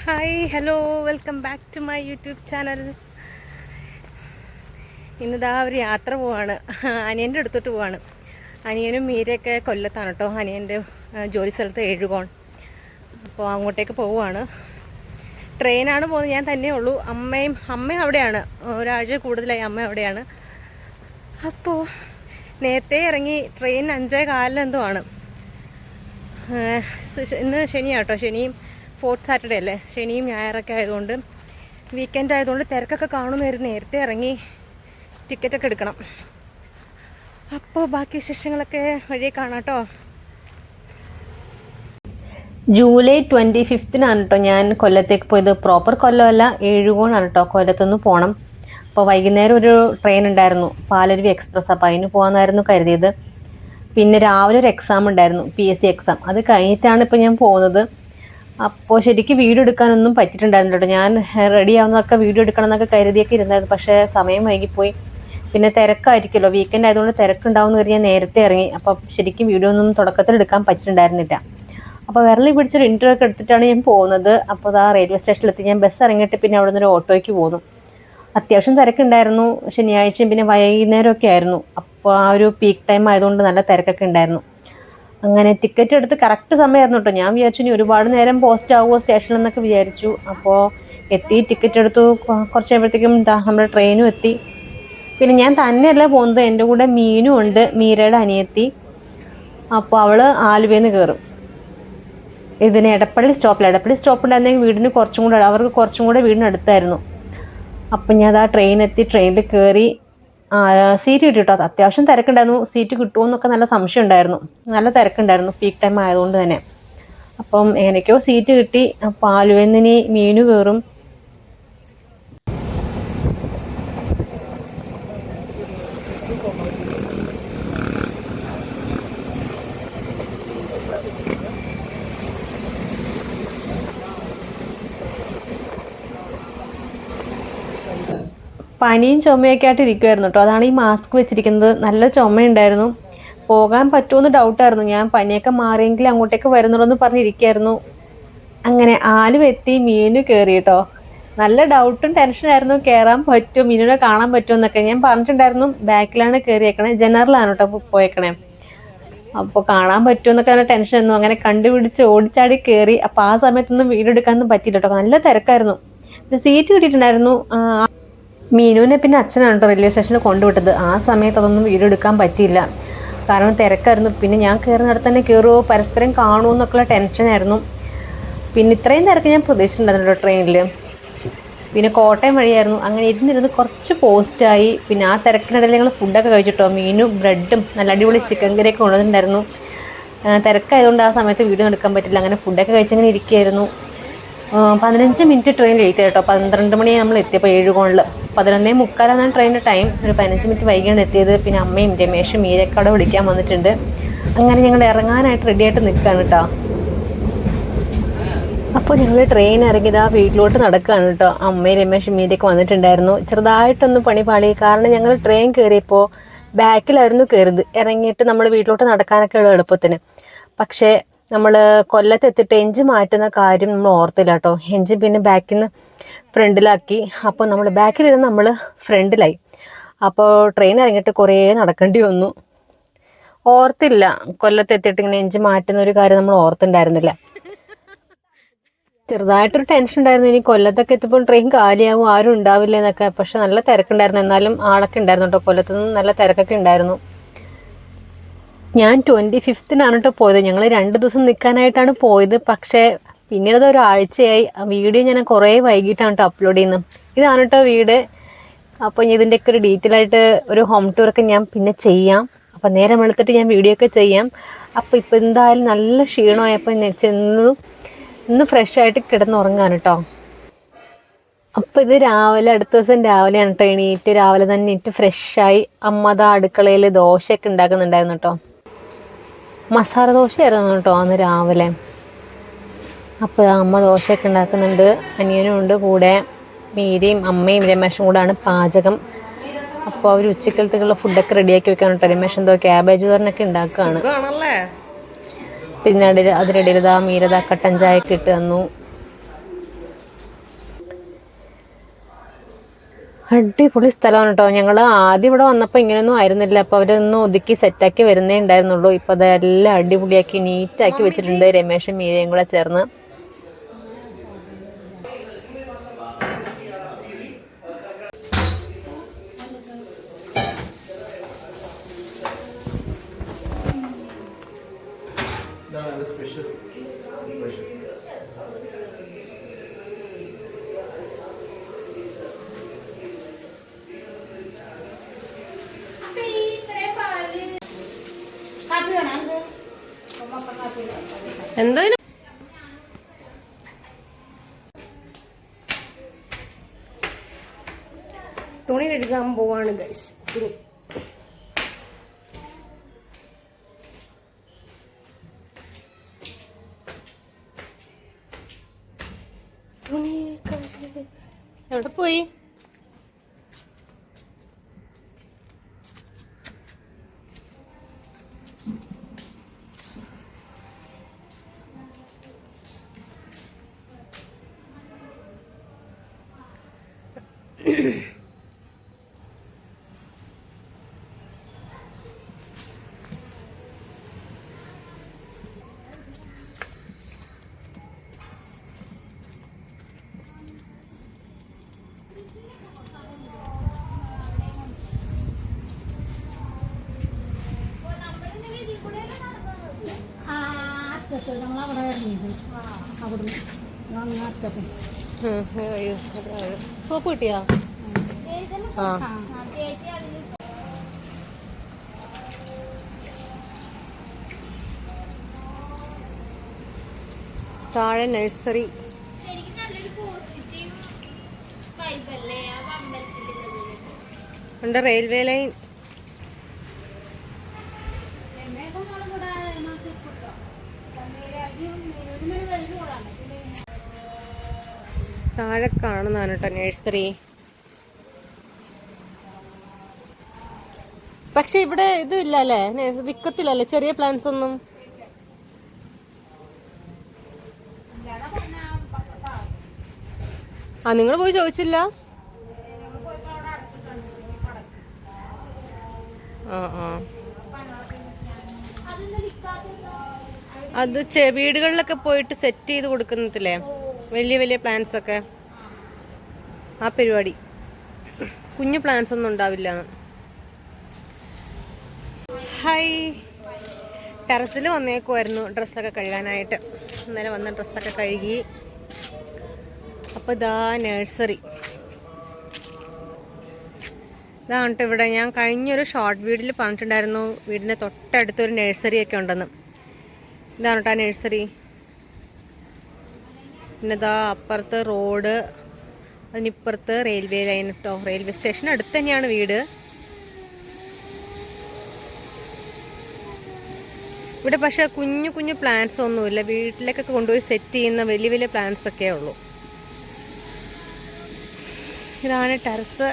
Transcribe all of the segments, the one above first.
Hi hello welcome back to my YouTube channel. ഇന്നിതാ ഒരു യാത്ര പോവാണ്, അനിയൻ്റെ അടുത്തോട്ട് പോവാണ്. അനിയനും മീരയൊക്കെ കൊല്ലത്താണ് കേട്ടോ, അനിയൻ്റെ ജോലി സ്ഥലത്ത് എഴുകോൺ. അപ്പോൾ അങ്ങോട്ടേക്ക് പോവുകയാണ്. ട്രെയിനാണ് പോകുന്നത്, ഞാൻ തന്നെ ഉള്ളൂ. അമ്മയും അവിടെയാണ്, ഒരാഴ്ച കൂടുതലായി അമ്മ അവിടെയാണ്. അപ്പോൾ നേരത്തെ ഇറങ്ങി, ട്രെയിൻ 5:15 എന്തോ ആണ്. ഇന്ന് ശനിയാട്ടോ, ശനിയും ഫോർത്ത് സാറ്റർഡേ അല്ലേ, ശനിയും ഞായറൊക്കെ ആയതുകൊണ്ട്, വീക്കെൻഡ് ആയതുകൊണ്ട് തിരക്കൊക്കെ കാണുമായിരുന്നു. നേരത്തെ ഇറങ്ങി ടിക്കറ്റൊക്കെ എടുക്കണം. അപ്പോൾ ബാക്കി വിശേഷങ്ങളൊക്കെ വഴിയെ കാണാം കേട്ടോ. ജൂലൈ 25-നാണ് കേട്ടോ ഞാൻ കൊല്ലത്തേക്ക് പോയത്. പ്രോപ്പർ കൊല്ലമല്ല, എഴുകോണാണ് കേട്ടോ. കൊല്ലത്തുനിന്ന് പോകണം. അപ്പോൾ വൈകുന്നേരം ഒരു ട്രെയിൻ ഉണ്ടായിരുന്നു, പാലരുവി എക്സ്പ്രസ്. അപ്പോൾ അതിന് പോകാമെന്നായിരുന്നു കരുതിയത്. പിന്നെ രാവിലെ ഒരു എക്സാം ഉണ്ടായിരുന്നു, PSC എക്സാം. അത് കഴിഞ്ഞിട്ടാണ് ഇപ്പോൾ ഞാൻ പോകുന്നത്. അപ്പോൾ ശരിക്കും വീഡിയോ എടുക്കാനൊന്നും പറ്റിയിട്ടുണ്ടായിരുന്നില്ല കേട്ടോ. ഞാൻ റെഡി ആവുന്നതൊക്കെ വീഡിയോ എടുക്കണം എന്നൊക്കെ കരുതിയൊക്കെ ഇരുന്നായിരുന്നു. പക്ഷേ സമയം വൈകിപ്പോയി. പിന്നെ തിരക്കായിരിക്കുമല്ലോ, വീക്കെൻഡ് ആയതുകൊണ്ട് തിരക്കുണ്ടാവുമെന്ന് കരുതി ഞാൻ നേരത്തെ ഇറങ്ങി. അപ്പോൾ ശരിക്കും വീഡിയോ ഒന്നും തുടക്കത്തിൽ എടുക്കാൻ പറ്റിയിട്ടുണ്ടായിരുന്നില്ല. അപ്പോൾ വിരളി പിടിച്ചൊരു ഇൻ്റർവ്യൂ ഒക്കെ എടുത്തിട്ടാണ് ഞാൻ പോകുന്നത്. അപ്പോൾ ആ റെയിൽവേ സ്റ്റേഷനിലെത്തി. ഞാൻ ബസ് ഇറങ്ങിയിട്ട് പിന്നെ അവിടെ നിന്നൊരു ഓട്ടോയ്ക്ക് പോന്നു. അത്യാവശ്യം തിരക്കുണ്ടായിരുന്നു. ശനിയാഴ്ചയും പിന്നെ വൈകുന്നേരമൊക്കെ ആയിരുന്നു. അപ്പോൾ ആ ഒരു പീക്ക് ടൈം ആയതുകൊണ്ട് നല്ല തിരക്കൊക്കെ ഉണ്ടായിരുന്നു. അങ്ങനെ ടിക്കറ്റ് എടുത്ത് കറക്റ്റ് സമയമായിരുന്നു കേട്ടോ. ഞാൻ വിചാരിച്ചു ഇനി ഒരുപാട് നേരം പോസ്റ്റ് ആവുമോ സ്റ്റേഷനിൽ എന്നൊക്കെ വിചാരിച്ചു. അപ്പോൾ എത്തി, ടിക്കറ്റ് എടുത്തു. കുറച്ച് കഴിയുമ്പോഴത്തേക്കും നമ്മുടെ ട്രെയിനും എത്തി. പിന്നെ ഞാൻ തന്നെയല്ല പോകുന്നത്, എൻ്റെ കൂടെ മീനും ഉണ്ട്, മീരയുടെ അനിയത്തി. അപ്പോൾ അവൾ ആലുവയിൽ നിന്ന് കയറും. ഇതിന് എടപ്പള്ളി സ്റ്റോപ്പുണ്ടായിരുന്നെങ്കിൽ വീടിന് കുറച്ചും കൂടെ, അവർക്ക് കുറച്ചും കൂടെ വീടിനടുത്തായിരുന്നു. അപ്പം ഞാൻ ആ ട്രെയിനെത്തി, ട്രെയിനിൽ കയറി. സീറ്റ് കിട്ടി കേട്ടോ. അത്യാവശ്യം തിരക്കുണ്ടായിരുന്നു. സീറ്റ് കിട്ടുമോ എന്നൊക്കെ നല്ല സംശയം ഉണ്ടായിരുന്നു. നല്ല തിരക്കുണ്ടായിരുന്നു, പീക്ക് ടൈം ആയതുകൊണ്ട് തന്നെ. അപ്പം എങ്ങനെയൊക്കെയോ സീറ്റ് കിട്ടി. അപ്പോൾ ആലുവയിൽ നിന്ന് മീനു കയറും. പനിയും ചുമയൊക്കെ ആയിട്ട് ഇരിക്കുമായിരുന്നു കേട്ടോ. അതാണ് ഈ മാസ്ക് വെച്ചിരിക്കുന്നത്. നല്ല ചുമയുണ്ടായിരുന്നു. പോകാൻ പറ്റുമെന്ന് ഡൗട്ടായിരുന്നു. ഞാൻ പനിയൊക്കെ മാറിയെങ്കിൽ അങ്ങോട്ടേക്ക് വരുന്നുള്ളൂ പറഞ്ഞിരിക്കുകയായിരുന്നു. അങ്ങനെ ആലുവ എത്തി, മീനു കയറി കേട്ടോ. നല്ല ഡൗട്ടും ടെൻഷനായിരുന്നു, കയറാൻ പറ്റുമോ, മീനുനെ കാണാൻ പറ്റുമോ എന്നൊക്കെ. ഞാൻ പറഞ്ഞിട്ടുണ്ടായിരുന്നു ബാക്കിലാണ് കയറിയേക്കണേ, ജനറലാണ് കേട്ടോ പോയേക്കണേ. അപ്പോൾ കാണാൻ പറ്റുമോ എന്നൊക്കെ നല്ല ടെൻഷനായിരുന്നു. അങ്ങനെ കണ്ടുപിടിച്ച് ഓടിച്ചാടി കയറി. അപ്പോൾ ആ സമയത്തൊന്നും വീഡിയോ എടുക്കാനൊന്നും പറ്റിയില്ല കേട്ടോ, നല്ല തിരക്കായിരുന്നു. പിന്നെ സീറ്റ് കിട്ടിയിട്ടുണ്ടായിരുന്നു. മീനുവിനെ പിന്നെ അച്ഛനാണ് കേട്ടോ റെയിൽവേ സ്റ്റേഷനിൽ കൊണ്ടുവിട്ടത്. ആ സമയത്ത് അതൊന്നും വീഡിയോ എടുക്കാൻ പറ്റിയില്ല, കാരണം തിരക്കായിരുന്നു. പിന്നെ ഞാൻ കയറുന്നിടത്ത് തന്നെ കയറുമോ, പരസ്പരം കാണുമോ എന്നൊക്കെയുള്ള ടെൻഷനായിരുന്നു. പിന്നെ ഇത്രയും തിരക്ക് ഞാൻ പ്രതീക്ഷിച്ചിട്ടുണ്ടായിരുന്നു കേട്ടോ ട്രെയിനിൽ. പിന്നെ കോട്ടയം വഴിയായിരുന്നു. അങ്ങനെ ഇരുന്നിരുന്ന് കുറച്ച് പോസ്റ്റായി. പിന്നെ ആ തിരക്കിനിടയിൽ ഞങ്ങൾ ഫുഡൊക്കെ കഴിച്ചിട്ടോ. മീനും ബ്രെഡും നല്ല അടിപൊളി ചിക്കൻ കറിയൊക്കെ കൊണ്ടുവന്നിട്ടുണ്ടായിരുന്നു. തിരക്കായതുകൊണ്ട് ആ സമയത്ത് വീഡിയോ എടുക്കാൻ പറ്റില്ല. അങ്ങനെ ഫുഡൊക്കെ കഴിച്ചങ്ങനെ ഇരിക്കുകയായിരുന്നു. 15 മിനിറ്റ് ട്രെയിൻ ലേറ്റ് ആയിട്ടോ. 12 മണിയായി നമ്മൾ എത്തിയപ്പോൾ എഴുകോണിൽ. 11:45 ട്രെയിനിൻ്റെ ടൈം. ഒരു 15 മിനിറ്റ് വൈകിയാണ് എത്തിയത്. പിന്നെ അമ്മയും രമേശും മീരയൊക്കെ അവിടെ വിളിക്കാൻ വന്നിട്ടുണ്ട്. അങ്ങനെ ഞങ്ങൾ ഇറങ്ങാനായിട്ട് റെഡിയായിട്ട് നിൽക്കുകയാണ് കേട്ടോ. അപ്പോൾ ഞങ്ങൾ ട്രെയിൻ ഇറങ്ങിയതാ വീട്ടിലോട്ട് നടക്കുകയാണ് കേട്ടോ. അമ്മയും രമേശും മീരയൊക്കെ വന്നിട്ടുണ്ടായിരുന്നു. ചെറുതായിട്ടൊന്ന് പണി പാളി, കാരണം ഞങ്ങൾ ട്രെയിൻ കയറിയപ്പോൾ ബാക്കിലായിരുന്നു കയറിയത്. ഇറങ്ങിയിട്ട് നമ്മൾ വീട്ടിലോട്ട് നടക്കാനൊക്കെ ഉള്ള എളുപ്പത്തിന്. പക്ഷേ നമ്മൾ കൊല്ലത്തെത്തിയിട്ട് എഞ്ചിൻ മാറ്റുന്ന കാര്യം നമ്മൾ ഓർത്തില്ല കേട്ടോ. എഞ്ചിൻ പിന്നെ ബാക്കിൽ നിന്ന് ഫ്രണ്ടിലാക്കി. അപ്പോൾ നമ്മൾ ബാക്കിലിരുന്ന് നമ്മൾ ഫ്രണ്ടിലായി. അപ്പോൾ ട്രെയിൻ ഇറങ്ങിയിട്ട് കുറേ നടക്കേണ്ടി വന്നു. ഓർത്തില്ല, കൊല്ലത്തെത്തിയിട്ട് ഇങ്ങനെ എഞ്ചിൻ മാറ്റുന്ന ഒരു കാര്യം നമ്മൾ ഓർത്തിണ്ടായിരുന്നില്ല. ചെറുതായിട്ടൊരു ടെൻഷൻ ഉണ്ടായിരുന്നു, ഇനി കൊല്ലത്തൊക്കെ എത്തിയപ്പോൾ ട്രെയിൻ കാലിയാവും, ആരും ഉണ്ടാവില്ല എന്നൊക്കെ. പക്ഷെ നല്ല തിരക്കുണ്ടായിരുന്നു. എന്നാലും ആളൊക്കെ ഉണ്ടായിരുന്നു കേട്ടോ. കൊല്ലത്തുനിന്ന് നല്ല തിരക്കൊക്കെ ഉണ്ടായിരുന്നു. ഞാൻ 25-നാണ് കേട്ടോ പോയത്. ഞങ്ങൾ 2 ദിവസം നിൽക്കാനായിട്ടാണ് പോയത്. പക്ഷേ പിന്നീട് ഒരാഴ്ചയായി. വീഡിയോ ഞാൻ കുറേ വൈകിട്ടാണ് കേട്ടോ അപ്ലോഡ് ചെയ്യുന്നത്. ഇതാണ് കേട്ടോ വീട്. അപ്പോൾ ഇതിൻ്റെയൊക്കെ ഒരു ഡീറ്റെയിൽ ആയിട്ട് ഒരു ഹോം ടൂറൊക്കെ ഞാൻ പിന്നെ ചെയ്യാം. അപ്പോൾ നേരം വെളുത്തിട്ട് ഞാൻ വീഡിയോ ഒക്കെ ചെയ്യാം. അപ്പോൾ ഇപ്പോൾ എന്തായാലും നല്ല ക്ഷീണമായപ്പോൾ ഞാൻ ഇന്ന് ഫ്രഷ് ആയിട്ട് കിടന്നുറങ്ങാൻ കേട്ടോ. അപ്പോൾ ഇത് രാവിലെ, അടുത്ത ദിവസം രാവിലെയാണ് കേട്ടോ എണീറ്റ്. രാവിലെ തന്നെ എണീറ്റ് ഫ്രഷായി. അമ്മ ദാ അടുക്കളയിൽ ദോശയൊക്കെ ഉണ്ടാക്കുന്നുണ്ടായിരുന്നു കേട്ടോ. മസാല ദോശയായിരുന്നു കേട്ടോ അന്ന് രാവിലെ. അപ്പോൾ അമ്മ ദോശയൊക്കെ ഉണ്ടാക്കുന്നുണ്ട്. അനിയനും ഉണ്ട് കൂടെ. മീരയും അമ്മയും രമേശും കൂടാണ് പാചകം. അപ്പോൾ അവർ ഉച്ചക്കലത്തേക്കുള്ള ഫുഡൊക്കെ റെഡിയാക്കി വെക്കാൻ കേട്ടോ. രമേശ് എന്തോ ക്യാബേജ് തോരനൊക്കെ ഉണ്ടാക്കുകയാണ്. പിന്നെ അതിനിടയിൽ മീരത കട്ടൻ ചായയൊക്കെ ഇട്ട് തന്നു. അടിപൊളി സ്ഥലമാണ് കേട്ടോ. ഞങ്ങൾ ആദ്യം ഇവിടെ വന്നപ്പോൾ ഇങ്ങനെയൊന്നും ആയിരുന്നില്ല. അപ്പോൾ അവരൊന്ന് ഒതുക്കി സെറ്റാക്കി വരുന്നേ ഉണ്ടായിരുന്നുള്ളൂ. ഇപ്പോൾ അതെല്ലാം അടിപൊളിയാക്കി നീറ്റാക്കി വെച്ചിട്ടുണ്ട് രമേശും മീരയും കൂടെ ചേർന്ന്. എന്തോ തുണി കഴുകാൻ പോവാണ് ഗൈസ്. തുണി എവിടെ പോയി? സോപ്പ് കിട്ടിയാ? താഴെ നഴ്സറി ഉണ്ട്, റെയിൽവേ ലൈൻ. താഴെ കാണുന്നതാണ് കേട്ടോ നഴ്സറി. പക്ഷെ ഇവിടെ ഇത് ഇല്ല അല്ലേ, വിക്കത്തില്ലല്ലേ ചെറിയ പ്ലാന്റ്സ് ഒന്നും? ആ, നിങ്ങൾ പോയി ചോദിച്ചില്ല? ആ ആ, അത് വീടുകളിലൊക്കെ പോയിട്ട് സെറ്റ് ചെയ്ത് കൊടുക്കുന്നില്ലേ വലിയ വലിയ പ്ലാന്റ്സ് ഒക്കെ, ആ പരിപാടി. കുഞ്ഞു പ്ലാന്റ്സ് ഒന്നും ഉണ്ടാവില്ല. ഹായ്, ടെറസിൽ വന്നേക്കുമായിരുന്നു ഡ്രസ്സൊക്കെ കഴുകാനായിട്ട്. ഇന്നലെ വന്ന ഡ്രസ്സൊക്കെ കഴുകി. അപ്പോൾ ഇതാ നഴ്സറി ഇതാണ് കേട്ടോ. ഇവിടെ ഞാൻ കഴിഞ്ഞൊരു ഷോർട്ട് വീഡിയോയിൽ പറഞ്ഞിട്ടുണ്ടായിരുന്നു വീടിൻ്റെ തൊട്ടടുത്തൊരു നഴ്സറിയൊക്കെ ഉണ്ടെന്ന്. ഇതാണ് കേട്ടോ നഴ്സറി. പിന്നെ ഇതാ അപ്പുറത്ത് റോഡ്, അതിനിപ്പുറത്ത് റെയിൽവേ ലൈൻ കേട്ടോ. റെയിൽവേ സ്റ്റേഷൻ അടുത്ത് തന്നെയാണ് വീട്. ഇവിടെ പക്ഷേ കുഞ്ഞു കുഞ്ഞു പ്ലാന്റ്സ് ഒന്നുമില്ല. വീട്ടിലേക്കൊക്കെ കൊണ്ടുപോയി സെറ്റ് ചെയ്യുന്ന വലിയ വലിയ പ്ലാന്റ്സ് ഒക്കെ ഉള്ളൂ. ഇതാണ് ടെറസ്.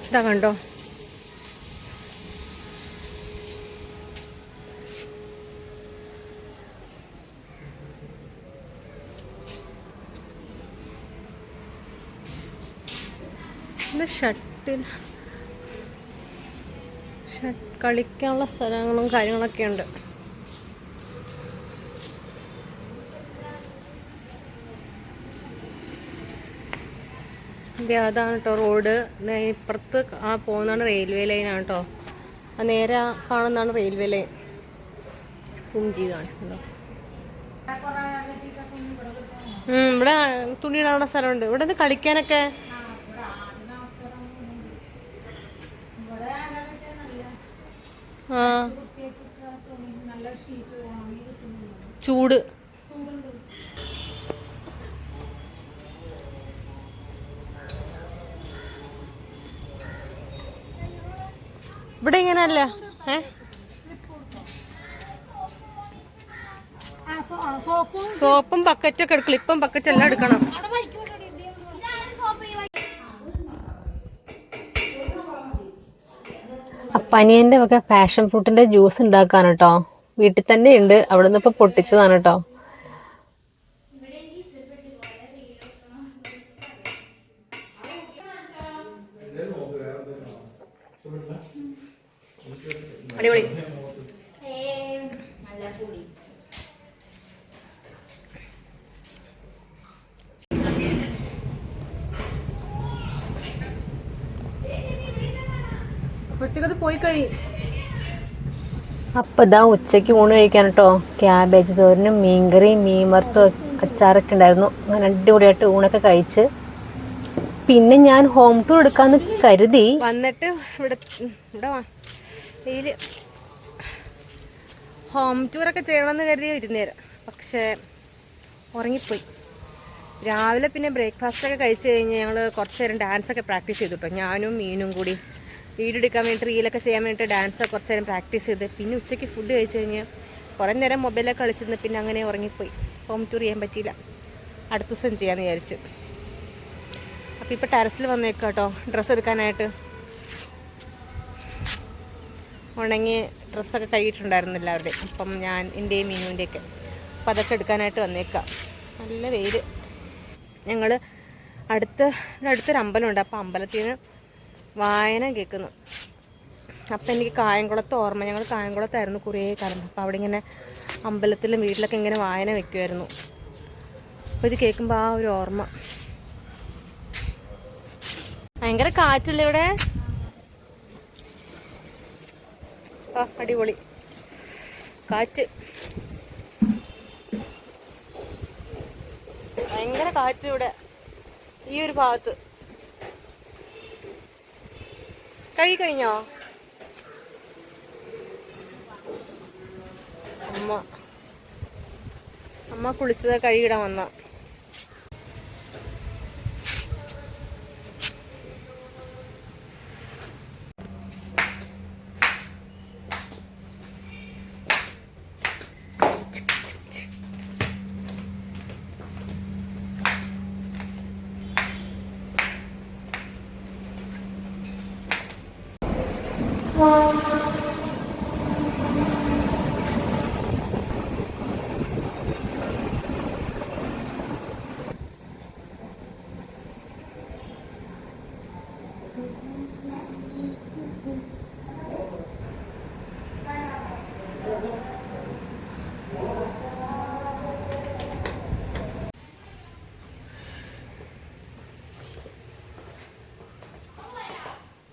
ഇതാ കണ്ടോ, കളിക്കാനുള്ള സ്ഥലങ്ങളും കാര്യങ്ങളൊക്കെ ഉണ്ട്. അതാണ് കേട്ടോ റോഡ്. ഇപ്പുറത്ത് ആ പോകുന്നതാണ് റെയിൽവേ ലൈനാണ് കേട്ടോ. ആ നേരെ കാണുന്നതാണ് റെയിൽവേ ലൈൻ. സൂം ചെയ്ത് കാണിച്ചിട്ടുണ്ടോ? ഇവിടെ തുണി ഇടാനുള്ള സ്ഥലമുണ്ട്. ഇവിടെ നിന്ന് കളിക്കാനൊക്കെ. ആ, ചൂട്. ഇവിടെ ഇങ്ങനല്ല. സോപ്പും ബക്കറ്റൊക്കെ എടുക്കണം. ഇപ്പം ബക്കറ്റ് എല്ലാം എടുക്കണം. പനിയൻ്റെ ഒക്കെ പാഷൻ ഫ്രൂട്ടിൻ്റെ ജ്യൂസ് ഉണ്ടാക്കാൻ കേട്ടോ. വീട്ടിൽ തന്നെ ഉണ്ട്. അവിടെ നിന്ന് ഇപ്പൊ പൊട്ടിച്ചതാണ് കേട്ടോ. അടിപൊളി. അപ്പോഴത്തേക്കത് പോയി കഴിയും. അപ്പം ഇതാ ഉച്ചയ്ക്ക് ഊണ് കഴിക്കാൻ കേട്ടോ. ക്യാബേജ് തോരനും മീൻകറിയും മീൻ വറുത്തും അച്ചാറൊക്കെ ഉണ്ടായിരുന്നു. അങ്ങനെ അടിപൊളിയായിട്ട് ഊണൊക്കെ കഴിച്ച് പിന്നെ ഞാൻ ഹോം ടൂർ എടുക്കാന്ന് കരുതി വന്നിട്ട് ഇവിടെ വെയിൽ ഹോം ടൂറൊക്കെ ചെയ്യണമെന്ന് കരുതി ഇരുന്നേരം, പക്ഷേ ഉറങ്ങിപ്പോയി. രാവിലെ പിന്നെ ബ്രേക്ക്ഫാസ്റ്റൊക്കെ കഴിച്ച് കഴിഞ്ഞ് ഞങ്ങൾ കുറച്ച് നേരം ഡാൻസൊക്കെ പ്രാക്ടീസ് ചെയ്തു കേട്ടോ. ഞാനും മീനും കൂടി വീഡിയോ എടുക്കാൻ വേണ്ടിയിട്ട് റീലൊക്കെ ചെയ്യാൻ വേണ്ടിയിട്ട് ഡാൻസ് കുറച്ച് നേരം പ്രാക്ടീസ് ചെയ്ത് പിന്നെ ഉച്ചയ്ക്ക് ഫുഡ് കഴിച്ച് കഴിഞ്ഞ് കുറേ നേരം മൊബൈലൊക്കെ കളിച്ചിരുന്ന് പിന്നെ അങ്ങനെ ഉറങ്ങിപ്പോയി. ഹോം ടൂർ ചെയ്യാൻ പറ്റിയില്ല. അടുത്ത ദിവസം ചെയ്യാമെന്ന് വിചാരിച്ചു. അപ്പോൾ ഇപ്പോൾ ടെറസിൽ വന്നേക്കാം കേട്ടോ ഡ്രസ്സ് എടുക്കാനായിട്ട്. ഉണങ്ങി ഡ്രസ്സൊക്കെ കഴുകിയിട്ടുണ്ടായിരുന്നു എല്ലാവരുടെയും. അപ്പം ഞാൻ എൻ്റെയും മീനുവിൻ്റെയൊക്കെ അപ്പം അതൊക്കെ എടുക്കാനായിട്ട് വന്നേക്കാം. നല്ല വെയിൽ. ഞങ്ങൾ അടുത്തൊരു അമ്പലമുണ്ട്. അപ്പോൾ അമ്പലത്തിൽ നിന്ന് വായന കേൾക്കുന്നു. അപ്പം എനിക്ക് കായംകുളത്ത് ഓർമ്മ. ഞങ്ങൾ കായംകുളത്തായിരുന്നു കുറേ കാലം. അപ്പോൾ അവിടെ ഇങ്ങനെ അമ്പലത്തിലും വീട്ടിലൊക്കെ ഇങ്ങനെ വായന വെക്കുമായിരുന്നു. അപ്പോൾ ഇത് കേൾക്കുമ്പോൾ ആ ഒരു ഓർമ്മ. ഭയങ്കര കാറ്റല്ലേ ഇവിടെ. ആ അടിപൊളി കാറ്റ്, ഭയങ്കര കാറ്റ് ഇവിടെ ഈ ഒരു ഭാഗത്ത്. കഴിഞ്ഞോ അമ്മ കുളിച്ചത് കഴുകിടാൻ വന്ന.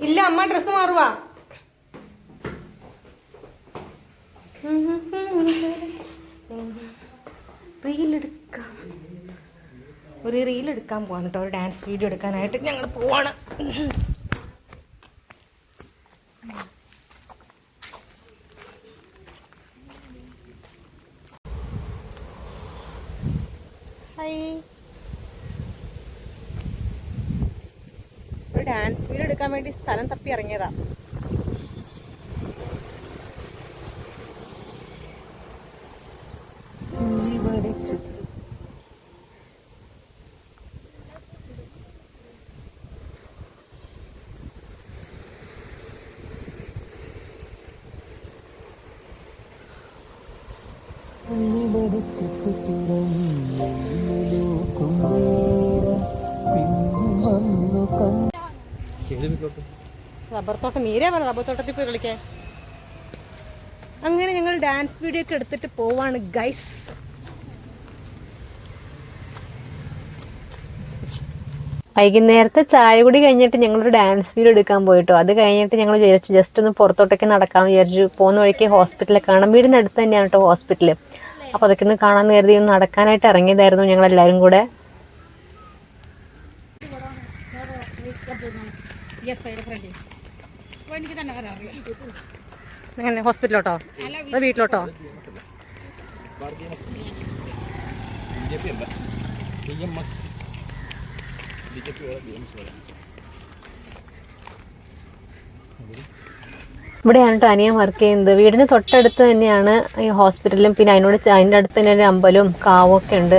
ഇല്ല, അമ്മ ഡ്രസ്സ് മാറുവാ. റീലെടുക്കാം, ഒരു റീലെടുക്കാൻ പോവാണ് കേട്ടോ. ഒരു ഡാൻസ് വീഡിയോ എടുക്കാനായിട്ട് ഞങ്ങൾ പോവാണ്. ഒരു ഡാൻസ് വീഡിയോ എടുക്കാൻ വേണ്ടി സ്ഥലം തപ്പി ഇറങ്ങിയതാ. റബ്ബർ തോട്ടം, മീരെ പറഞ്ഞു റബ്ബർ തോട്ടത്തിൽ പോയി കളിക്കാൻ. അങ്ങനെ ഞങ്ങൾ ഡാൻസ് വീഡിയോ ഒക്കെ എടുത്തിട്ട് പോവാണ് ഗൈസ്. വൈകുന്നേരത്തെ ചായ കുടി കഴിഞ്ഞിട്ട് ഞങ്ങളൊരു ഡാൻസ് വീഡിയോ എടുക്കാൻ പോയിട്ടോ. അത് കഴിഞ്ഞിട്ട് ഞങ്ങൾ വിചാരിച്ചു ജസ്റ്റ് ഒന്ന് പുറത്തോട്ടൊക്കെ നടക്കാമെന്ന് വിചാരിച്ചു. പോകുന്ന വഴിക്ക് ഹോസ്പിറ്റലിൽ കാണാം. വീടിനടുത്ത് തന്നെയാണ് കേട്ടോ ഹോസ്പിറ്റല്. അപ്പോൾ അതൊക്കെ ഒന്ന് കാണാമെന്ന് കരുതി ഒന്ന് നടക്കാനായിട്ട് ഇറങ്ങിയതായിരുന്നു ഞങ്ങളെല്ലാവരും കൂടെ. അങ്ങനെ ഹോസ്പിറ്റലോട്ടോ അതോ വീട്ടിലോട്ടോ? ഇവിടെയാണ് കേട്ടോ അനിയൻ വർക്ക് ചെയ്യുന്നത്. വീടിന് തൊട്ടടുത്ത് തന്നെയാണ് ഈ ഹോസ്പിറ്റലും. പിന്നെ അതിൻ്റെ അടുത്ത് തന്നെ ഒരു അമ്പലവും കാവും ഒക്കെ ഉണ്ട്.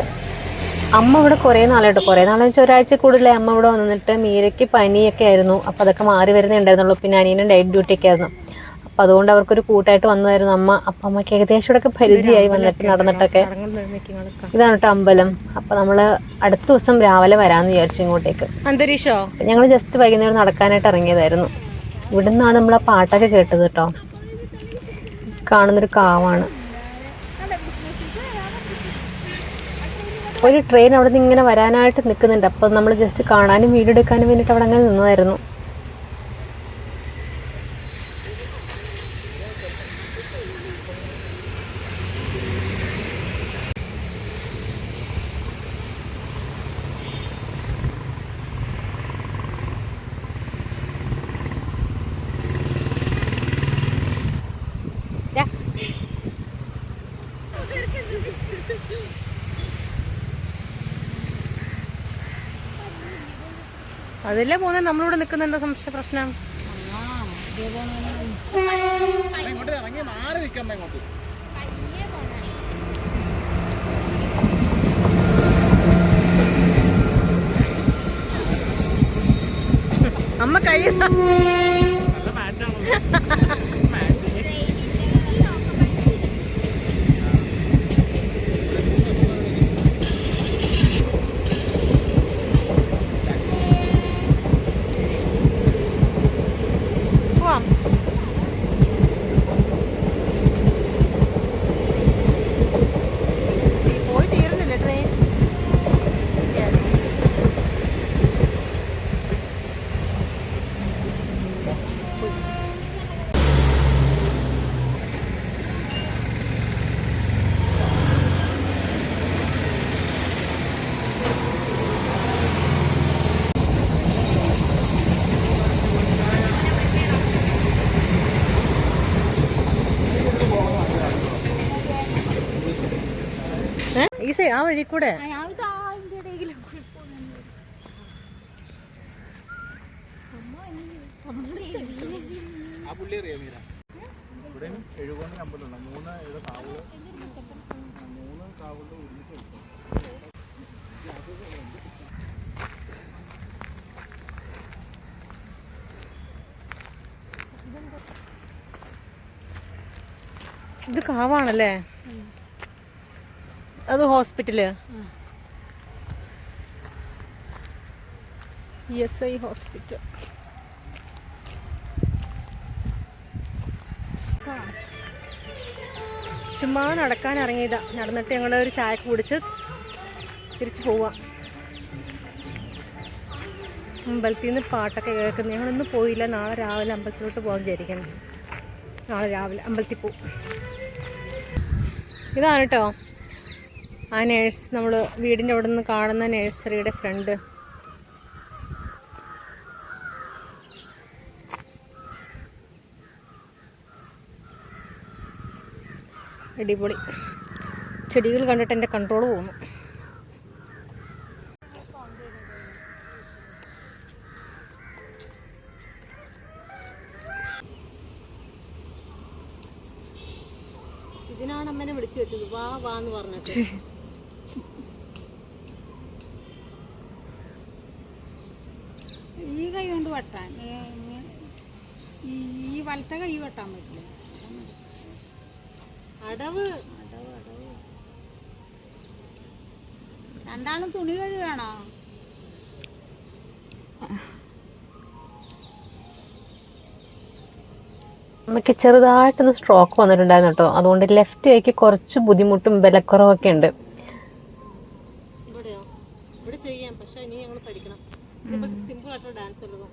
അമ്മ ഇവിടെ കുറേ നാളായിട്ടോ, കുറേ നാളെന്ന് വെച്ചാൽ ഒരാഴ്ച കൂടുതലായി അമ്മ ഇവിടെ വന്നിട്ട്. മീരയ്ക്ക് പനിയൊക്കെ ആയിരുന്നു. അപ്പോൾ അതൊക്കെ മാറി വരുന്നേ ഉണ്ടായിരുന്നുള്ളൂ. പിന്നെ അനിയനും നൈറ്റ് ഡ്യൂട്ടി ഒക്കെ ആയിരുന്നു. അപ്പം അതുകൊണ്ട് അവർക്കൊരു കൂട്ടായിട്ട് വന്നതായിരുന്നു അമ്മ. അപ്പം അമ്മയ്ക്ക് ഏകദേശം ഇവിടെയൊക്കെ പരിചയമായി വന്നിട്ട് നടന്നിട്ടൊക്കെ. ഇതാണ് കേട്ടോ അമ്പലം. അപ്പം നമ്മൾ അടുത്ത ദിവസം രാവിലെ വരാമെന്ന് വിചാരിച്ചു ഇങ്ങോട്ടേക്ക്. അന്തരീക്ഷോ ഞങ്ങൾ ജസ്റ്റ് വൈകുന്നേരം നടക്കാനായിട്ട് ഇറങ്ങിയതായിരുന്നു. ഇവിടെ നിന്നാണ് നമ്മൾ ആ പാട്ടൊക്കെ കേട്ടത് കേട്ടോ. കാണുന്നൊരു കാവാണ്. ഒരു ട്രെയിൻ അവിടെ നിന്ന് ഇങ്ങനെ വരാനായിട്ട് നിൽക്കുന്നുണ്ട്. അപ്പം നമ്മൾ ജസ്റ്റ് കാണാനും വീഡിയോ എടുക്കാനും വേണ്ടിയിട്ട് അവിടെ അങ്ങനെ നിന്നതായിരുന്നു. അതല്ലേ പോകുന്നത്. നമ്മളിവിടെ നിൽക്കുന്ന എന്താ സംശയ പ്രശ്നം? അമ്മ കൈ പോയി തീരുന്നില്ല ട്രെയിൻ. ഈ സൈഡ് ആ വഴി കൂടെ ഇത് കാവാണല്ലേ? അത് ഹോസ്പിറ്റല്, ESI ഹോസ്പിറ്റൽ. ചുമ്മാ നടക്കാൻ ഇറങ്ങിയതാ. നടന്നിട്ട് ഞങ്ങൾ ഒരു ചായ കുടിച്ച് തിരിച്ചു പോവാം. അമ്പലത്തിൽ നിന്ന് പാട്ടൊക്കെ കേൾക്കുന്നു. ഞങ്ങളൊന്നും പോയില്ല. നാളെ രാവിലെ അമ്പലത്തിലോട്ട് പോകാൻ വിചാരിക്കണം. നാളെ രാവിലെ അമ്പലത്തിൽ പോവും. ഇതാണ് കേട്ടോ ആ നേഴ്സ്, നമ്മൾ വീടിൻ്റെ അവിടെ നിന്ന് കാണുന്ന നഴ്സറിയുടെ ഫ്രണ്ട്. അടിപൊളി. ചെടികൾ കണ്ടിട്ട് എൻ്റെ കൺട്രോൾ പോകുന്നു. ഇതിനാണ് അമ്മനെ വിളിച്ചു വെച്ചത്, വാ വാ എന്ന് പറഞ്ഞിട്ട്. ഈ കൈ കൊണ്ട് വെട്ടാൻ, ഈ വലത്തെ കൈ വെട്ടാൻ പറ്റില്ല. അടവ് രണ്ടാളും തുണി കഴുകണോ? അമ്മയ്ക്ക് ചെറുതായിട്ടൊന്ന് സ്ട്രോക്ക് വന്നിട്ടുണ്ടായിരുന്നു കേട്ടോ. അതുകൊണ്ട് ലെഫ്റ്റ് കൈക്ക് കുറച്ച് ബുദ്ധിമുട്ടും ബലക്കുറവൊക്കെ ഉണ്ട്. ഇവിടെ ചെയ്യാം, പക്ഷെ ഇനി ഞങ്ങൾ പഠിക്കണം. സിമ്പിൾ ആയിട്ടുള്ള ഡാൻസ് ഉള്ളതും.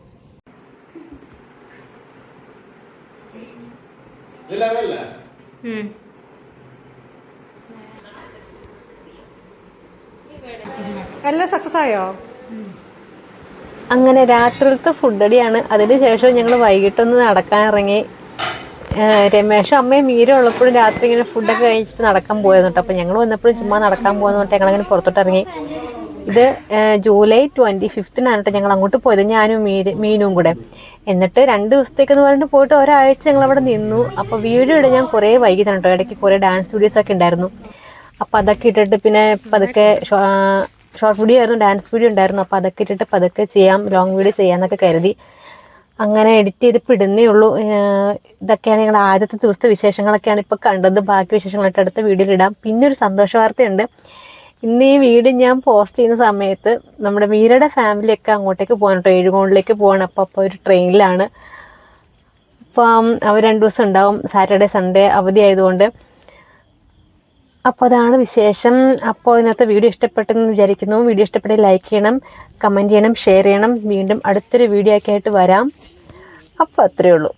എല്ലാം സക്സസ് ആയോ? അങ്ങനെ രാത്രിയിലത്തെ ഫുഡ് അടിയാണ്. അതിന് ശേഷം ഞങ്ങൾ വൈകിട്ടൊന്ന് നടക്കാൻ ഇറങ്ങി. രമേശും അമ്മയും മീരും ഉള്ളപ്പോഴും രാത്രി ഇങ്ങനെ ഫുഡൊക്കെ കഴിച്ചിട്ട് നടക്കാൻ പോയിരുന്നു കേട്ടോ. അപ്പോൾ ഞങ്ങൾ വന്നപ്പോഴും ചുമ്മാ നടക്കാൻ പോകുന്ന തൊട്ട് ഞങ്ങളങ്ങനെ പുറത്തോട്ട് ഇറങ്ങി. ഇത് ജൂലൈ 25 കേട്ടോ ഞങ്ങൾ അങ്ങോട്ട് പോയത്, ഞാനും മീനും കൂടെ. എന്നിട്ട് 2 ദിവസത്തേക്കെന്ന് പറഞ്ഞിട്ട് പോയിട്ട് ഒരാഴ്ച ഞങ്ങളവിടെ നിന്നു. അപ്പോൾ വീഡിയോ ഇടാൻ ഞാൻ കുറേ വൈകിട്ടാണ് കേട്ടോ. ഇടയ്ക്ക് കുറേ ഡാൻസ് വീഡിയോസൊക്കെ ഉണ്ടായിരുന്നു. അപ്പോൾ അതൊക്കെ ഇട്ടിട്ട് പിന്നെ പതുക്കെ ഷോർട്ട് വീഡിയോ ആയിരുന്നു, ഡാൻസ് വീഡിയോ ഉണ്ടായിരുന്നു. അപ്പോൾ അതൊക്കെ ഇട്ടിട്ട് പതുക്കെ ചെയ്യാം, ലോങ് വീഡിയോ ചെയ്യാമെന്നൊക്കെ കരുതി. അങ്ങനെ എഡിറ്റ് ചെയ്ത് ഇടുന്നേ ഉള്ളൂ. ഇതൊക്കെയാണ് ഞങ്ങളുടെ ആദ്യത്തെ ദിവസത്തെ വിശേഷങ്ങളൊക്കെയാണ് ഇപ്പോൾ കണ്ടത്. ബാക്കി വിശേഷങ്ങളായിട്ട് അടുത്ത വീഡിയോയിൽ ഇടാം. പിന്നെ ഒരു സന്തോഷ വാർത്തയുണ്ട്. ഇന്ന് ഈ വീഡിയോ ഞാൻ പോസ്റ്റ് ചെയ്യുന്ന സമയത്ത് നമ്മുടെ മീരയുടെ ഫാമിലിയൊക്കെ അങ്ങോട്ടേക്ക് പോകാൻ കേട്ടോ, എഴുകോണിലേക്ക് പോവാണ്. അപ്പോൾ ഒരു ട്രെയിനിലാണ്. അപ്പം അവർ 2 ദിവസം ഉണ്ടാവും, സാറ്റർഡേ സൺഡേ അവധി ആയതുകൊണ്ട്. അപ്പോൾ അതാണ് വിശേഷം. അപ്പോൾ ഇതിനകത്ത് വീഡിയോ ഇഷ്ടപ്പെട്ടെന്ന് വിചാരിക്കുന്നു. വീഡിയോ ഇഷ്ടപ്പെട്ടെങ്കിൽ ലൈക്ക് ചെയ്യണം, കമൻറ്റ് ചെയ്യണം, ഷെയർ ചെയ്യണം. വീണ്ടും അടുത്തൊരു വീഡിയോ ഒക്കെ ആയിട്ട് വരാം. അപ്പോൾ അത്രയേ ഉള്ളൂ.